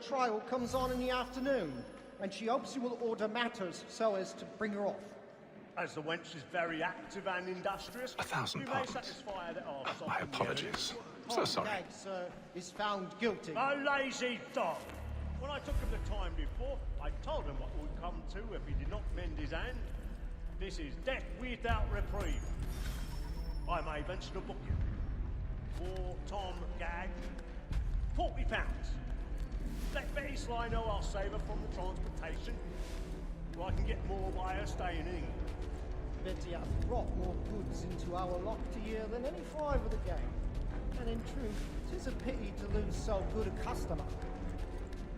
trial comes on in the afternoon, and she hopes you will order matters so as to bring her off. As the wench is very active and industrious, £1,000. you may satisfy her that our My apologies. So sorry. Nag, sir, is found guilty. A lazy dog! When I took him the time before, I told him what would come to if he did not mend his hand. This is death without reprieve. I may venture to book you. For Tom Gag, £40. Let Betty Sly know I'll save her from the transportation, so I can get more by her staying in England. Betty hath brought more goods into our locked year than any five of the gang. And in truth, 'tis a pity to lose so good a customer.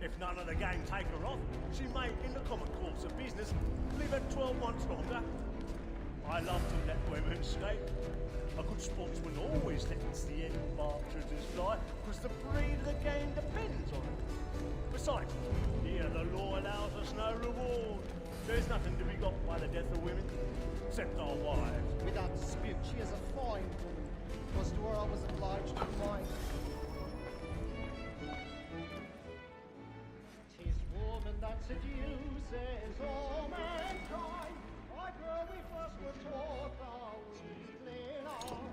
If none of the gang take her off, she may, in the common course of business, live her 12 months longer. I love to let women skate. A good sportsman always lets the end partridges fly, because the breed of the game depends on it. Besides, here the law allows us no reward. There's nothing to be got by the death of women, except our wives. Without dispute, she is a fine woman. 'Twas to her I was obliged to mine. 'Tis woman that seduces all mankind. Like her we first were taught our weakling arm.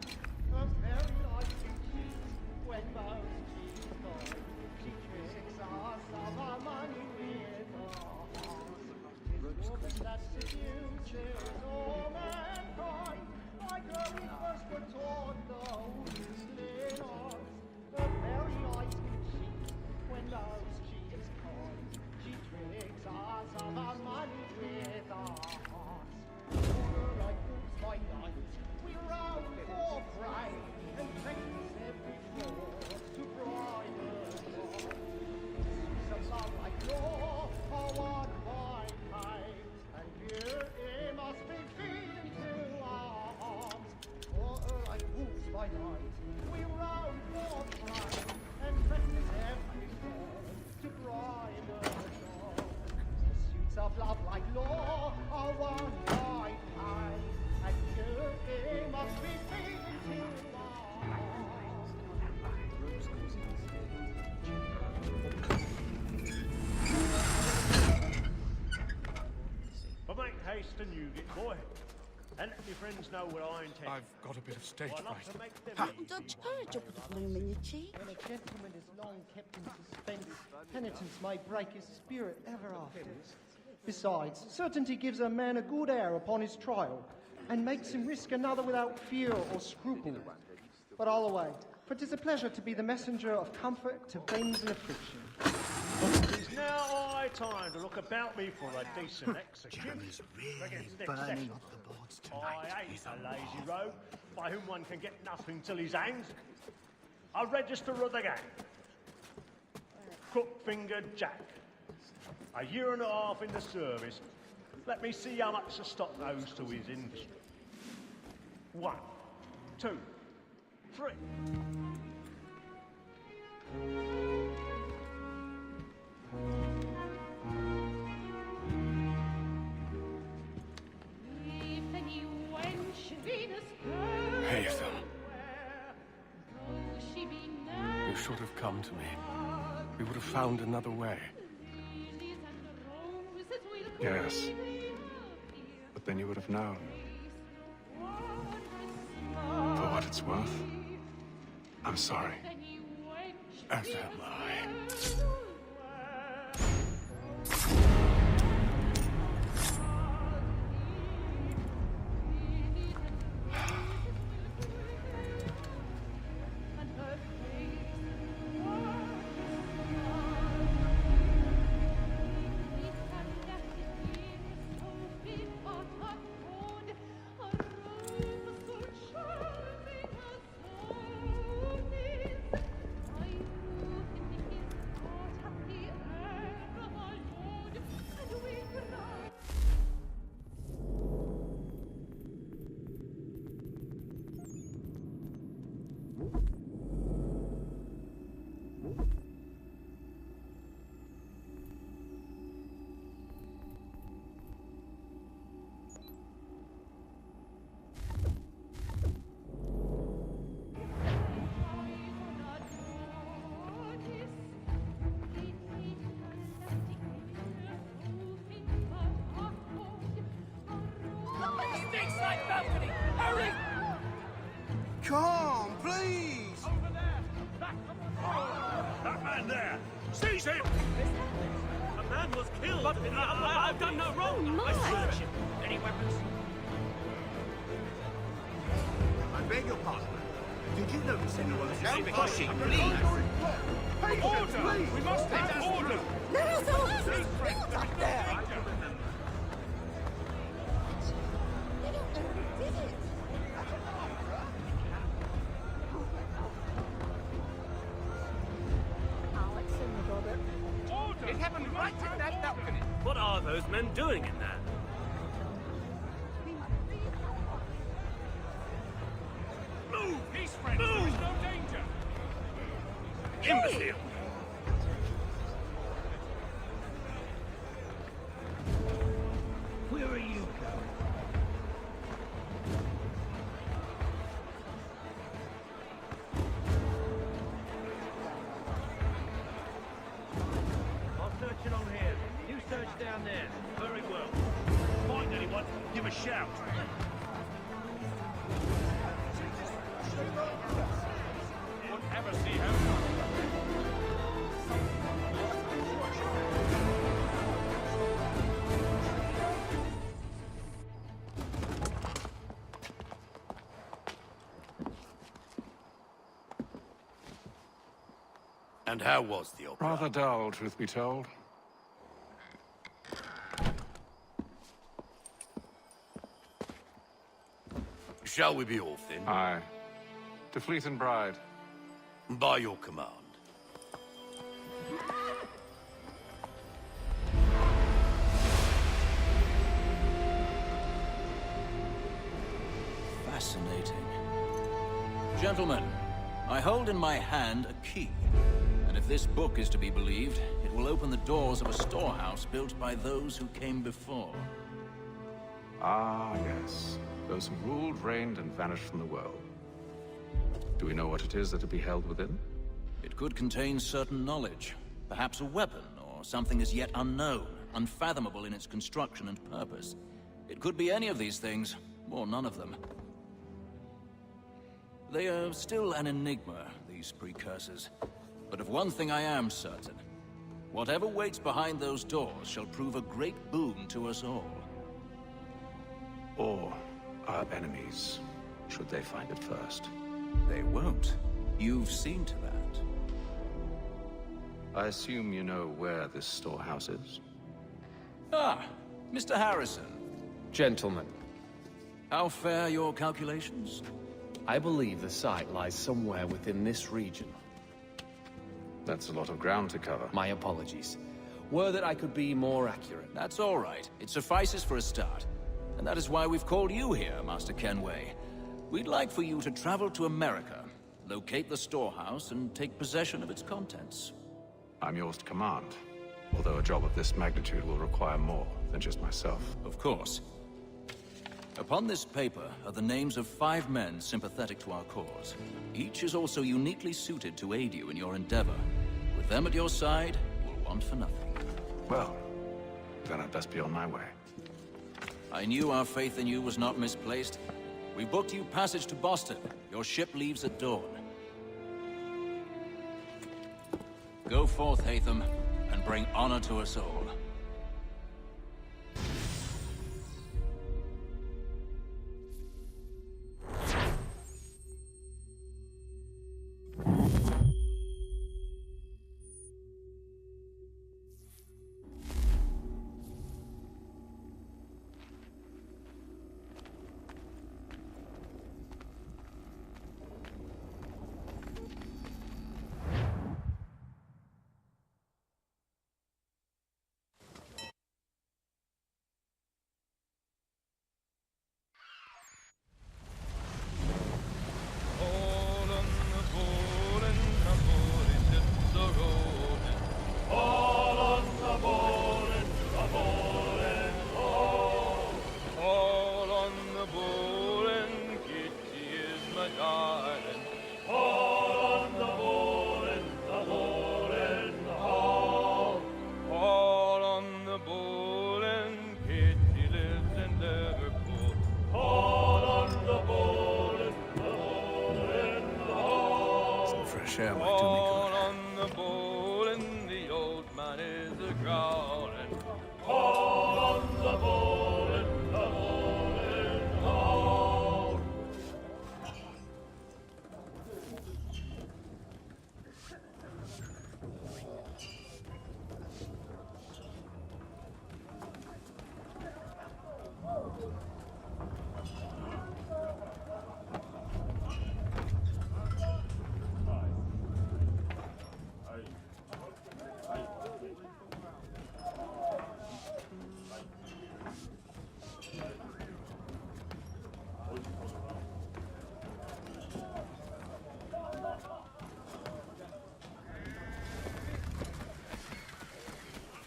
Her very life she cheats when most she's gone. She tricks us of our money with her heart. 'Tis woman that seduces all mankind. Like her we first were taught our weakling arms. Her very life she cheats when most she's gone. She tricks us of our money with her heart. Like wolves by night, we round for prey and practice every force to bribe her joy. Suits of love like law are won by pain, and beauty must be feeding to our hearts. For like wolves by night, we round for prey and practice every force to bribe her joy. Suits of love like law are won by pain, and beauty must be feeding to our hearts. But make haste and you get boy, and let your friends know what I intend. I've got a bit of stage I love fright. to make them Don't courage up with a bloom in your cheek. When a gentleman is long kept in suspense, penitence may break his spirit ever after. Besides, certainty gives a man a good air upon his trial, and makes him risk another without fear or scruple. But I'll away, for 'tis a pleasure to be the messenger of comfort to friends in affliction. It is now high time to look about me for a decent execution. Really burning up the boards tonight. I hate a lazy rogue by whom one can get nothing till he's hanged. A register of the gang. Crook-fingered Jack. A year and a half in the service. Let me see how much the stock goes to his industry. 1, 2, 3. Hey, Ethel. You should have come to me. We would have found another way. Yes. But then you would have known. For what it's worth, I'm sorry. As am I. Inside balcony! Hurry! Come on, please! Over there! That man there! Seize him! A man was killed! But I've done no wrong! I searched him! Any weapons? I beg your pardon. Did you notice anyone No pushing, please! Order! We must have order! Let us out! What's up there? They don't know who did it. Alex and Robert. Order! It happened right in that balcony! What are those men doing in there? Move! Peace, friends! Move! There is no danger! Imbecile! Where are you going? I'll search it on here. You search down there. Very well. Find anyone, give a shout. Won't ever see him. And how was the opera? Rather dull, truth be told. Shall we be off then? Aye. To Fleet and Bride. By your command. Fascinating. Gentlemen, I hold in my hand a key. And if this book is to be believed, it will open the doors of a storehouse built by those who came before. Ah, yes. Those who ruled, reigned, and vanished from the world. Do we know what it is that to be held within? It could contain certain knowledge. Perhaps a weapon, or something as yet unknown, unfathomable in its construction and purpose. It could be any of these things, or none of them. They are still an enigma, these precursors. But of one thing I am certain. Whatever waits behind those doors shall prove a great boon to us all. Or our enemies, should they find it first? They won't. You've seen to that. I assume you know where this storehouse is? Ah, Mr. Harrison. Gentlemen, How fare your calculations? I believe the site lies somewhere within this region. That's a lot of ground to cover. My apologies. Were that I could be more accurate. That's all right. It suffices for a start. And that is why we've called you here, Master Kenway. We'd like for you to travel to America, locate the storehouse, and take possession of its contents. I'm yours to command. Although a job of this magnitude will require more than just myself. Of course. Upon this paper are the names of 5 men sympathetic to our cause. Each is also uniquely suited to aid you in your endeavor. With them at your side, you'll want for nothing. Well, then I'd best be on my way. I knew our faith in you was not misplaced. We booked you passage to Boston. Your ship leaves at dawn. Go forth, Hatham, and bring honor to us all. share my tunic. All on the ball and the old man is a growling. All on the ball and the ball and all.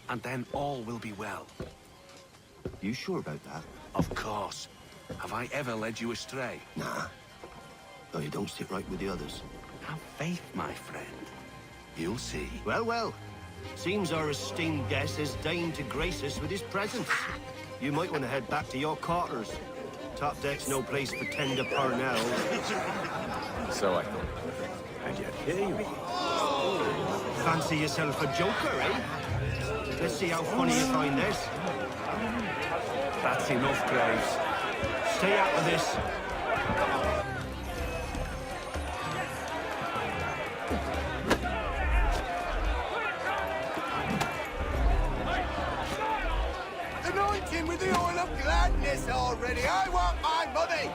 And then all will be well. You sure about that? Of course. Have I ever led you astray? Nah. No, you don't sit right with the others. Have faith, my friend. You'll see. Well, well. Seems our esteemed guest has deigned to grace us with his presence. You might want to head back to your quarters. Top deck's no place for tender Parnell. So I thought. And yet here you are. Fancy yourself a joker, eh? Let's see how funny you find this. That's enough, Graves. Stay out of this. Anointing with the oil of gladness already. I want my money.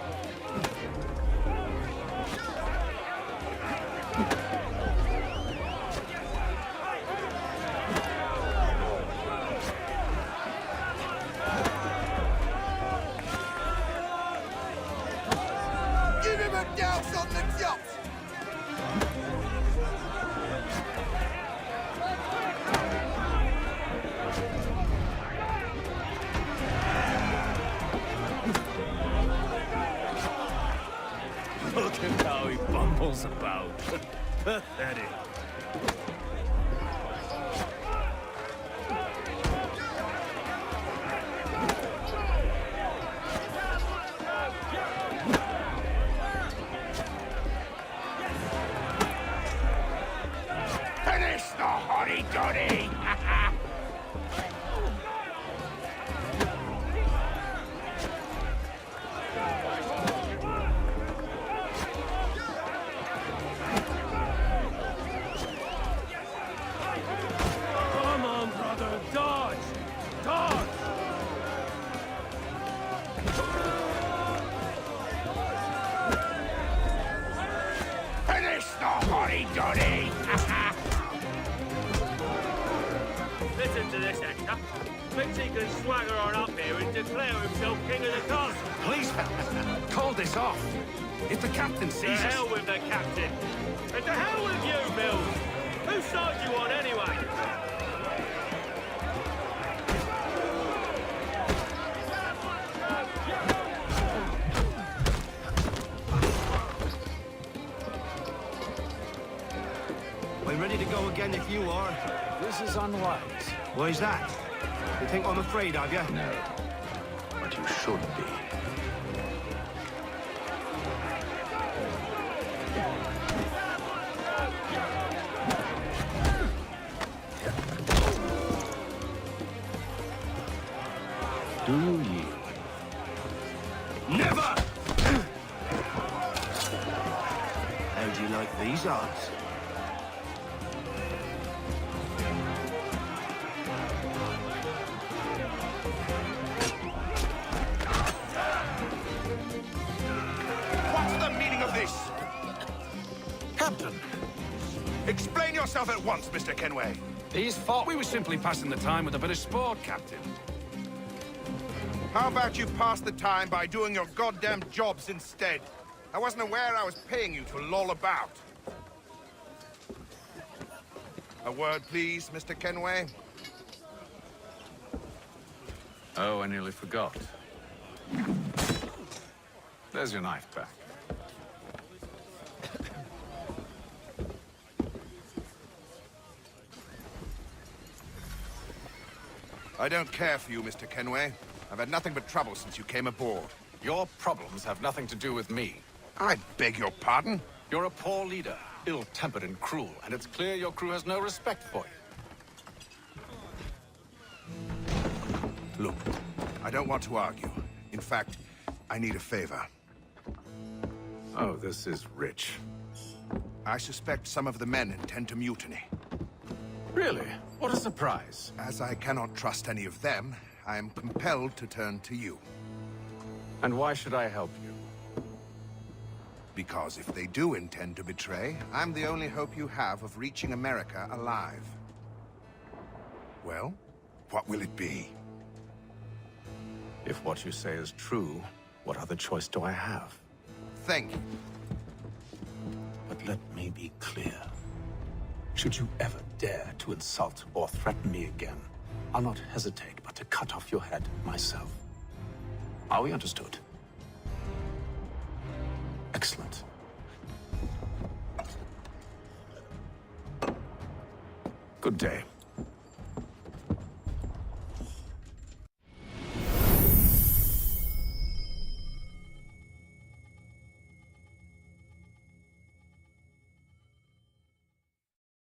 Give him a douse on the chops. Look at how he bumbles about. Pathetic. Finish the hotty-toddy! Come on, brother, dodge! Dodge! Finish the hotty-toddy! Listen to this, Hector. Thinks he can swagger on up here and declare himself king of the castle. Please, fellas, call this off. If the captain To sees us... hell with the captain. And to hell with you, Mills. Whose side you on, anyway? I'm ready to go again if you are. This is unwise. Why's that? You think I'm afraid of you? No. But you should be. Do you yield? Never! How do you like these odds? What's the meaning of this? Captain, Explain yourself at once, Mr. Kenway. these thought we were simply passing the time with a bit of sport, Captain. How about you pass the time by doing your goddamn jobs instead? I wasn't aware I was paying you to loll about. A word, please, Mr. Kenway. Oh, I nearly forgot. There's your knife back. I don't care for you, Mr. Kenway. I've had nothing but trouble since you came aboard. Your problems have nothing to do with me. I beg your pardon? You're a poor leader. ill-tempered and cruel, and it's clear your crew has no respect for you. Look, I don't want to argue. In fact, I need a favor. Oh, this is rich. I suspect some of the men intend to mutiny. Really? What a surprise. As I cannot trust any of them, I am compelled to turn to you. And why should I help you? Because if they do intend to betray, I'm the only hope you have of reaching America alive. Well, what will it be? If what you say is true, what other choice do I have? Thank you. But let me be clear. Should you ever dare to insult or threaten me again, I'll not hesitate but to cut off your head myself. Are we understood? Excellent. Good day.